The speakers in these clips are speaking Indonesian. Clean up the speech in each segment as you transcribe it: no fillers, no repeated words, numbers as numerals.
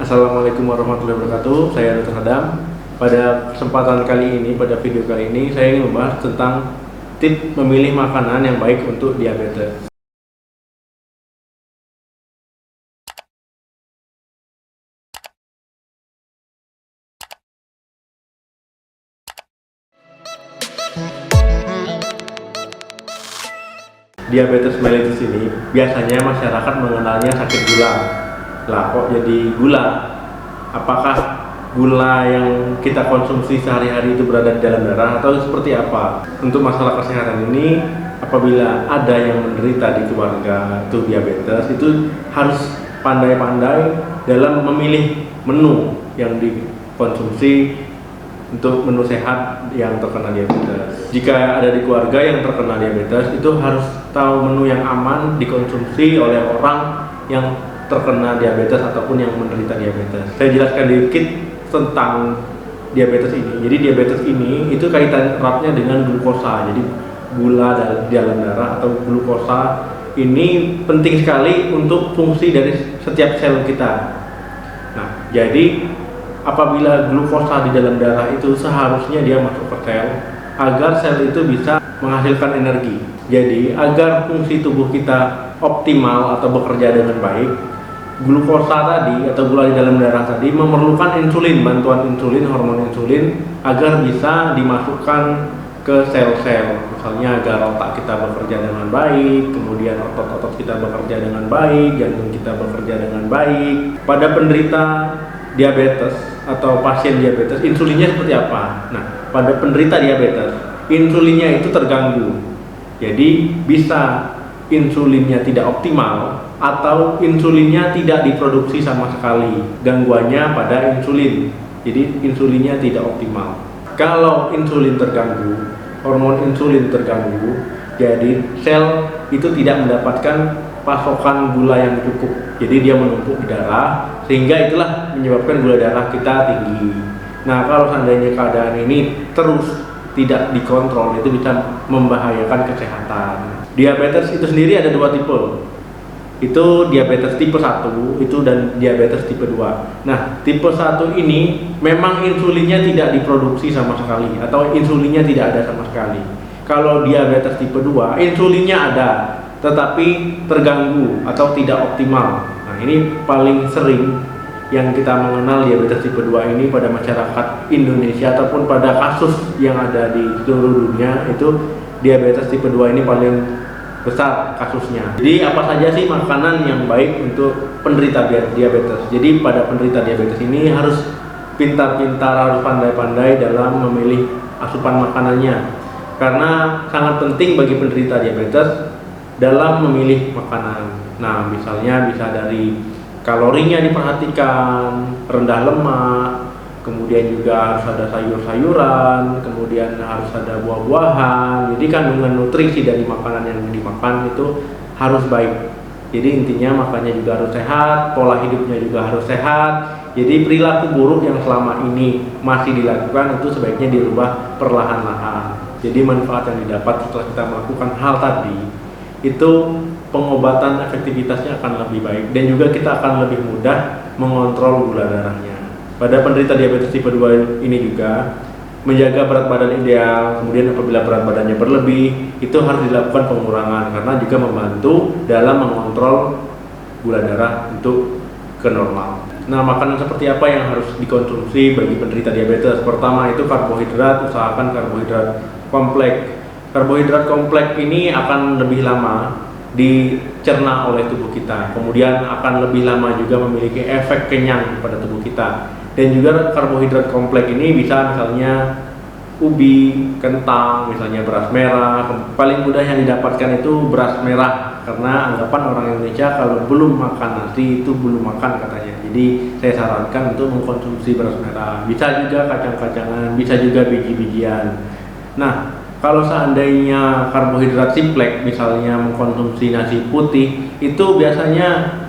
Assalamualaikum warahmatullahi wabarakatuh. Saya Dr. Adam. Pada kesempatan kali ini, pada video kali ini, saya ingin membahas tentang tips memilih makanan yang baik untuk diabetes. Diabetes mellitus ini biasanya masyarakat mengenalnya sakit gula. Lah, kok jadi gula? Apakah gula yang kita konsumsi sehari-hari itu berada di dalam darah atau seperti apa? Untuk masalah kesehatan ini, apabila ada yang menderita di keluarga itu diabetes, itu harus pandai-pandai dalam memilih menu yang dikonsumsi untuk menu sehat yang terkena diabetes. Jika ada di keluarga yang terkena diabetes, itu harus tahu menu yang aman dikonsumsi oleh orang yang terkena diabetes ataupun yang menderita diabetes. Saya jelaskan sedikit tentang diabetes ini. Jadi diabetes ini itu kaitan eratnya dengan glukosa. Jadi gula di dalam darah atau glukosa ini penting sekali untuk fungsi dari setiap sel kita. Nah, jadi apabila glukosa di dalam darah itu seharusnya dia masuk ke sel agar sel itu bisa menghasilkan energi. Jadi agar fungsi tubuh kita optimal atau bekerja dengan baik, glukosa tadi atau gula di dalam darah tadi memerlukan insulin, bantuan insulin, hormon insulin agar bisa dimasukkan ke sel-sel. Misalnya agar otak kita bekerja dengan baik, kemudian otot-otot kita bekerja dengan baik, jantung kita bekerja dengan baik. Pada penderita diabetes atau pasien diabetes, insulinnya seperti apa? Nah, pada penderita diabetes, insulinnya itu terganggu. Jadi bisa insulinnya tidak optimal atau insulinnya tidak diproduksi sama sekali. Gangguannya pada insulin. Jadi insulinnya tidak optimal. Kalau insulin terganggu, hormon insulin terganggu, jadi sel itu tidak mendapatkan pasokan gula yang cukup. Jadi dia menumpuk di darah, sehingga itulah menyebabkan gula darah kita tinggi. Nah, kalau seandainya keadaan ini terus tidak dikontrol, itu bisa membahayakan kesehatan. Diabetes itu sendiri ada dua tipe. Itu diabetes tipe 1 itu dan diabetes tipe 2. Nah, tipe 1 ini memang insulinnya tidak diproduksi sama sekali atau insulinnya tidak ada sama sekali. Kalau diabetes tipe 2, insulinnya ada tetapi terganggu atau tidak optimal. Nah, ini paling sering yang kita mengenal diabetes tipe 2 ini pada masyarakat Indonesia ataupun pada kasus yang ada di seluruh dunia, itu diabetes tipe 2 ini paling besar kasusnya. Jadi apa saja sih makanan yang baik untuk penderita diabetes? Jadi pada penderita diabetes ini harus pintar-pintar, harus pandai-pandai dalam memilih asupan makanannya. Karena sangat penting bagi penderita diabetes dalam memilih makanan. Nah, misalnya bisa dari kalorinya diperhatikan, rendah lemak, kemudian juga harus ada sayur-sayuran, kemudian harus ada buah-buahan. Jadi kandungan nutrisi dari makanan yang dimakan itu harus baik. Jadi intinya makannya juga harus sehat, pola hidupnya juga harus sehat. Jadi perilaku buruk yang selama ini masih dilakukan itu sebaiknya dirubah perlahan-lahan. Jadi manfaat yang didapat setelah kita melakukan hal tadi, itu pengobatan efektivitasnya akan lebih baik dan juga kita akan lebih mudah mengontrol gula darahnya. Pada penderita diabetes tipe 2 ini juga menjaga berat badan ideal, kemudian apabila berat badannya berlebih itu harus dilakukan pengurangan karena juga membantu dalam mengontrol gula darah untuk ke normal. Nah, makanan seperti apa yang harus dikonsumsi bagi penderita diabetes? Pertama itu karbohidrat, usahakan karbohidrat kompleks. Karbohidrat kompleks ini akan lebih lama dicerna oleh tubuh kita, kemudian akan lebih lama juga memiliki efek kenyang pada tubuh kita. Dan juga karbohidrat kompleks ini bisa misalnya ubi, kentang, misalnya beras merah. Paling mudah yang didapatkan itu beras merah, karena anggapan orang Indonesia kalau belum makan nasi itu belum makan katanya. Jadi saya sarankan untuk mengkonsumsi beras merah. Bisa juga kacang-kacangan, bisa juga biji-bijian. Nah, kalau seandainya karbohidrat simpleks, misalnya mengkonsumsi nasi putih, itu biasanya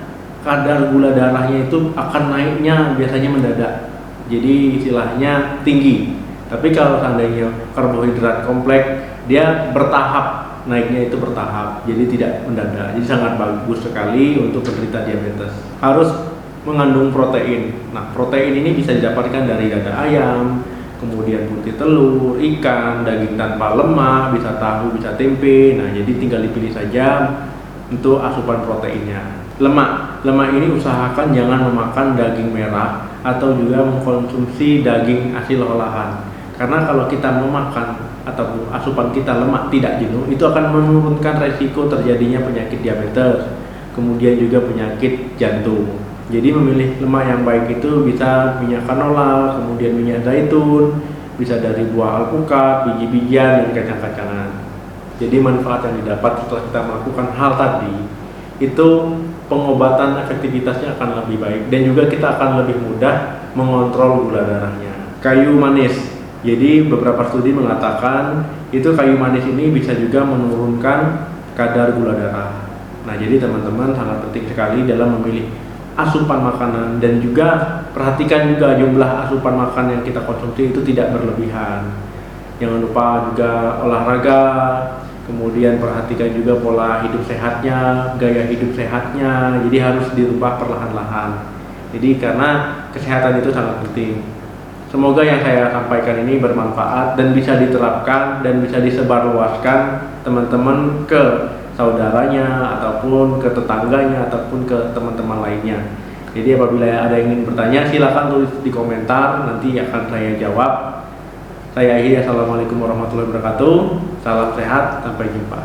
kadar gula darahnya itu akan naiknya biasanya mendadak. Jadi istilahnya tinggi. Tapi kalau seandainya karbohidrat kompleks, dia bertahap, naiknya itu bertahap. Jadi tidak mendadak. Jadi sangat bagus sekali untuk penderita diabetes. Harus mengandung protein. Nah, protein ini bisa didapatkan dari dada ayam, kemudian putih telur, ikan, daging tanpa lemak, bisa tahu, bisa tempe. Nah, jadi tinggal dipilih saja untuk asupan proteinnya. Lemak ini usahakan jangan memakan daging merah atau juga mengkonsumsi daging hasil olahan. Karena kalau kita memakan atau asupan kita lemak tidak jenuh, itu akan menurunkan resiko terjadinya penyakit diabetes, kemudian juga penyakit jantung. Jadi memilih lemak yang baik itu bisa minyak canola, kemudian minyak zaitun, bisa dari buah alpukat, biji-bijian, dan kacang-kacangan. Jadi manfaat yang didapat setelah kita melakukan hal tadi itu pengobatan efektivitasnya akan lebih baik dan juga kita akan lebih mudah mengontrol gula darahnya. Kayu manis. Jadi beberapa studi mengatakan itu kayu manis ini bisa juga menurunkan kadar gula darah. Nah, jadi teman-teman sangat penting sekali dalam memilih asupan makanan dan juga perhatikan juga jumlah asupan makan yang kita konsumsi itu tidak berlebihan. Jangan lupa juga olahraga, kemudian perhatikan juga pola hidup sehatnya, gaya hidup sehatnya, jadi harus dirubah perlahan-lahan. Jadi karena kesehatan itu sangat penting. Semoga yang saya sampaikan ini bermanfaat dan bisa diterapkan dan bisa disebarluaskan teman-teman ke saudaranya ataupun ke tetangganya ataupun ke teman-teman lainnya. Jadi apabila ada yang ingin bertanya silakan tulis di komentar, nanti akan saya jawab. Saya akhiri, assalamualaikum warahmatullahi wabarakatuh. Salam sehat, sampai jumpa.